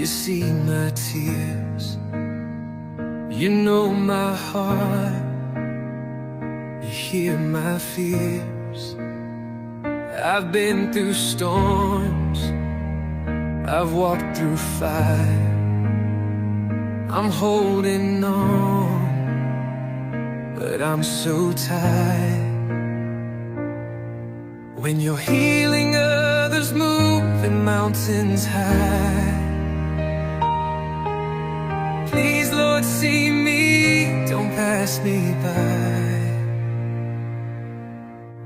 see my tears. You know my heart. You hear my fears. I've been through storms. I've walked through fire. I'm holding on, but I'm so tired. When you're healing others, moving mountains high, please, Lord, see me, don't pass me by.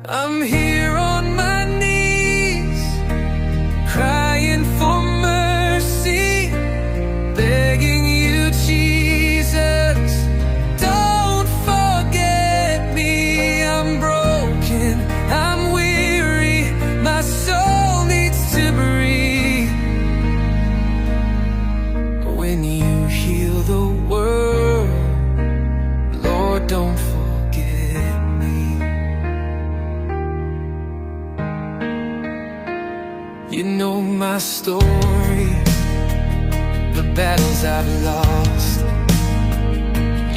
I'm here on my knees, crying for mercy, begging you, Jesus, don't forget me. I'm broken, I'm weary, my soul needs to breathe. When you heal the world, Lord, don't forget me. You know my story, the battles I've lost.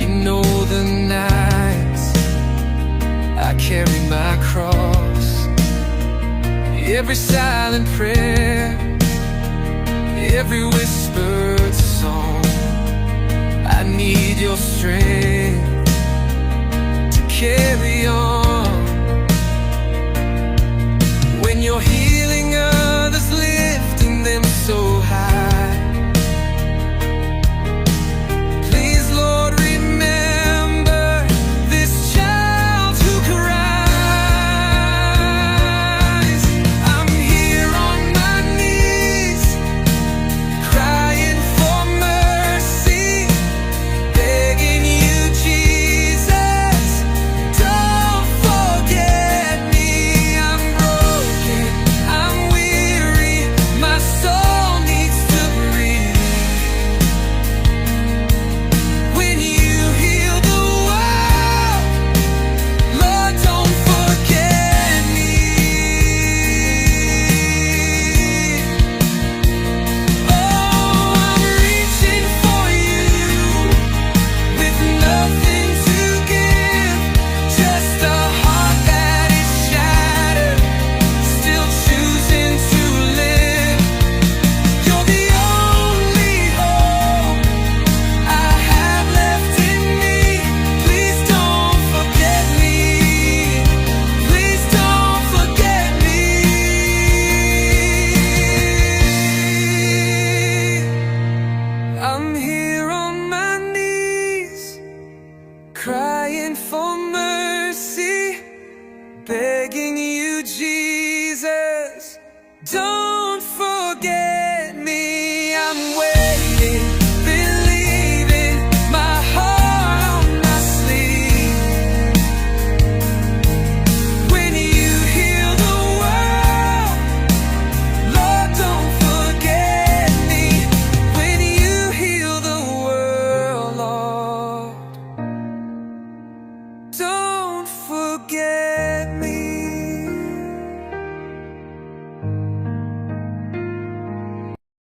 You know the nights I carry my cross. Every silent prayer, every whispered song, I need your strength.